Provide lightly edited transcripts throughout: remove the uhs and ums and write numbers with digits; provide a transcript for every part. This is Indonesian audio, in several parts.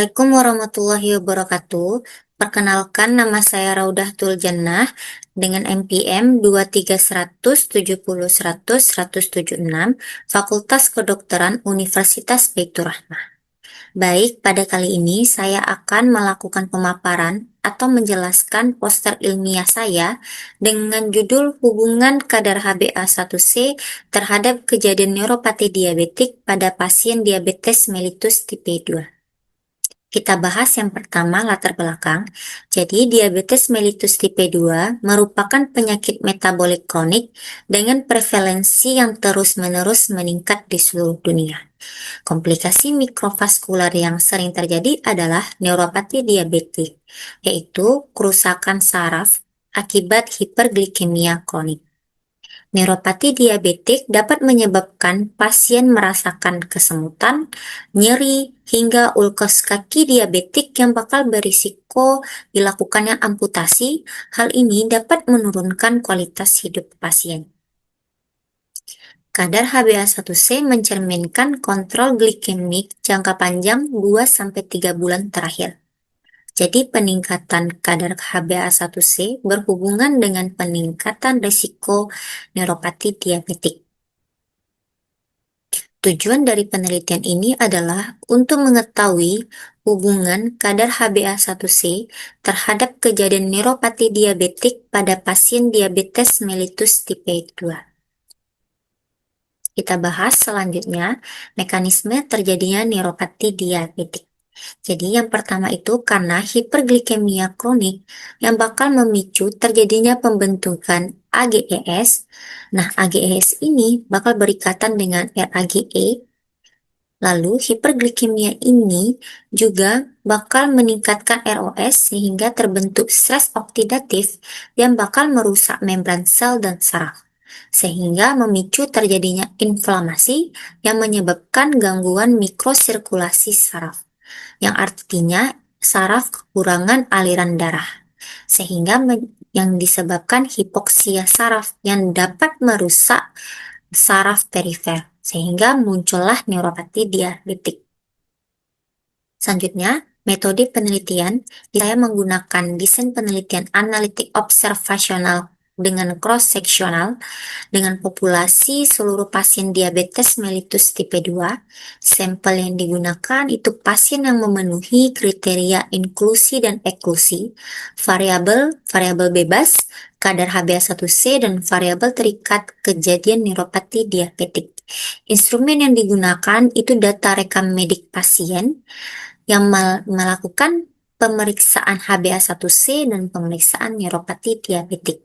Assalamualaikum warahmatullahi wabarakatuh. Perkenalkan, nama saya Raudatul Jannah dengan NPM 2310070010076, Fakultas Kedokteran Universitas Baitur Rahmah. Baik, pada kali ini saya akan melakukan pemaparan atau menjelaskan poster ilmiah saya dengan judul Hubungan kadar HbA1c terhadap kejadian neuropati diabetik pada pasien diabetes mellitus tipe 2. Kita bahas yang pertama, latar belakang. Jadi, diabetes mellitus tipe 2 merupakan penyakit metabolik kronik dengan prevalensi yang terus-menerus meningkat di seluruh dunia. Komplikasi mikrovaskular yang sering terjadi adalah neuropati diabetik, yaitu kerusakan saraf akibat hiperglikemia kronik. Neuropati diabetik dapat menyebabkan pasien merasakan kesemutan, nyeri, hingga ulkus kaki diabetik yang bakal berisiko dilakukannya amputasi. Hal ini dapat menurunkan kualitas hidup pasien. Kadar HbA1c mencerminkan kontrol glikemik jangka panjang 2-3 bulan terakhir. Jadi peningkatan kadar HbA1c berhubungan dengan peningkatan risiko neuropati diabetik. Tujuan dari penelitian ini adalah untuk mengetahui hubungan kadar HbA1c terhadap kejadian neuropati diabetik pada pasien diabetes mellitus tipe 2. Kita bahas selanjutnya mekanisme terjadinya neuropati diabetik. Jadi yang pertama itu karena hiperglikemia kronik yang bakal memicu terjadinya pembentukan AGES. Nah, AGES ini bakal berikatan dengan RAGE. Lalu hiperglikemia ini juga bakal meningkatkan ROS sehingga terbentuk stres oksidatif yang bakal merusak membran sel dan saraf, sehingga memicu terjadinya inflamasi yang menyebabkan gangguan mikrosirkulasi saraf, yang artinya saraf kekurangan aliran darah, sehingga yang disebabkan hipoksia saraf yang dapat merusak saraf perifer, sehingga muncullah neuropati diabetik. Selanjutnya, metode penelitian, saya menggunakan desain penelitian analitik observasional dengan cross-seksional dengan populasi seluruh pasien diabetes mellitus tipe 2. Sampel yang digunakan itu pasien yang memenuhi kriteria inklusi dan eksklusi, variabel bebas, kadar HbA1c, dan variabel terikat kejadian neuropati diabetik. Instrumen yang digunakan itu data rekam medik pasien yang melakukan pemeriksaan HbA1c dan pemeriksaan neuropati diabetik.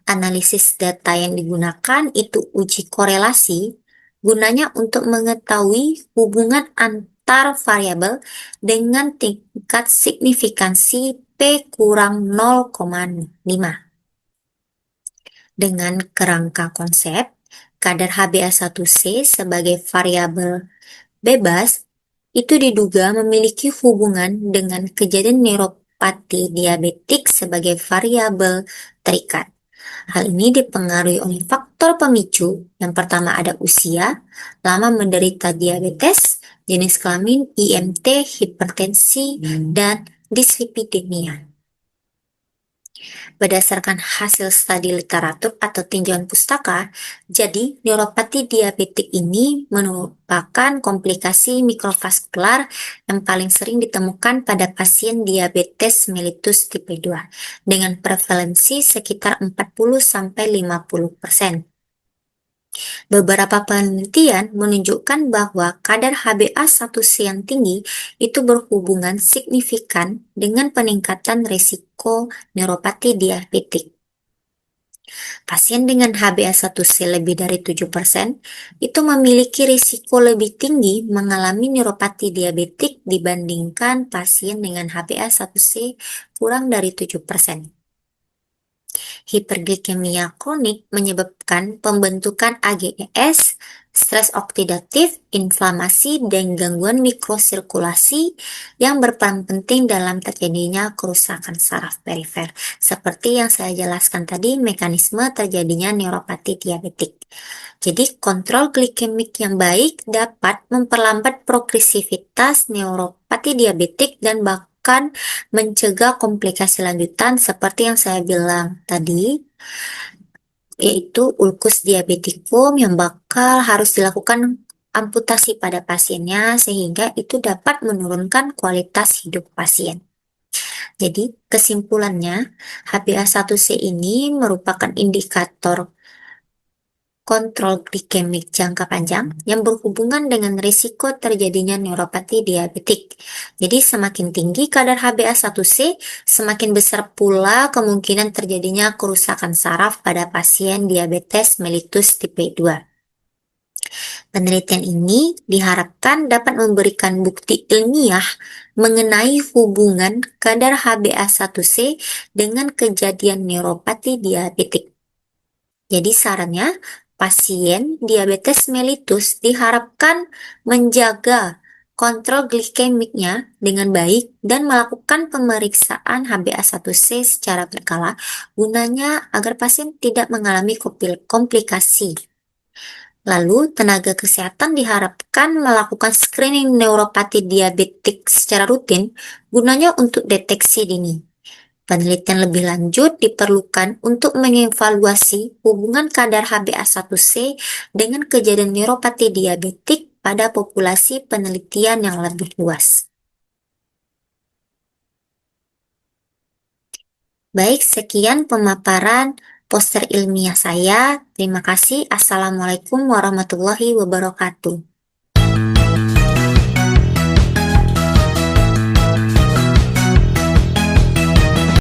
Analisis data yang digunakan itu uji korelasi, gunanya untuk mengetahui hubungan antar variabel dengan tingkat signifikansi P kurang 0,5. Dengan kerangka konsep, kadar HbA1c sebagai variabel bebas itu diduga memiliki hubungan dengan kejadian neuropati diabetik sebagai variabel terikat. Hal ini dipengaruhi oleh faktor pemicu. Yang pertama ada usia, lama menderita diabetes, jenis kelamin, IMT, hipertensi, dan dislipidemia. Berdasarkan hasil studi literatur atau tinjauan pustaka, jadi neuropati diabetik ini merupakan komplikasi mikrovaskular yang paling sering ditemukan pada pasien diabetes mellitus tipe 2 dengan prevalensi sekitar 40-50%. Beberapa penelitian menunjukkan bahwa kadar HbA1c yang tinggi itu berhubungan signifikan dengan peningkatan risiko neuropati diabetik. Pasien dengan HbA1c lebih dari 7% itu memiliki risiko lebih tinggi mengalami neuropati diabetik dibandingkan pasien dengan HbA1c kurang dari 7%. Hiperglikemia kronik menyebabkan pembentukan AGES, stres oksidatif, inflamasi, dan gangguan mikrosirkulasi yang berperan penting dalam terjadinya kerusakan saraf perifer. Seperti yang saya jelaskan tadi, mekanisme terjadinya neuropati diabetik. Jadi, kontrol glikemik yang baik dapat memperlambat progresivitas neuropati neuropati diabetik dan bahkan mencegah komplikasi lanjutan seperti yang saya bilang tadi, yaitu ulkus diabetikum yang bakal harus dilakukan amputasi pada pasiennya sehingga itu dapat menurunkan kualitas hidup pasien. Jadi, kesimpulannya, HbA1c ini merupakan indikator kontrol glikemik jangka panjang yang berhubungan dengan risiko terjadinya neuropati diabetik. Jadi, semakin tinggi kadar HbA1c, semakin besar pula kemungkinan terjadinya kerusakan saraf pada pasien diabetes mellitus tipe 2. Penelitian ini diharapkan dapat memberikan bukti ilmiah mengenai hubungan kadar HbA1c dengan kejadian neuropati diabetik. Jadi sarannya, pasien diabetes mellitus diharapkan menjaga kontrol glikemiknya dengan baik dan melakukan pemeriksaan HbA1c secara berkala gunanya agar pasien tidak mengalami komplikasi. Lalu, tenaga kesehatan diharapkan melakukan screening neuropati diabetik secara rutin gunanya untuk deteksi dini. Penelitian lebih lanjut diperlukan untuk mengevaluasi hubungan kadar HbA1c dengan kejadian neuropati diabetik pada populasi penelitian yang lebih luas. Baik, sekian pemaparan poster ilmiah saya. Terima kasih. Assalamualaikum warahmatullahi wabarakatuh.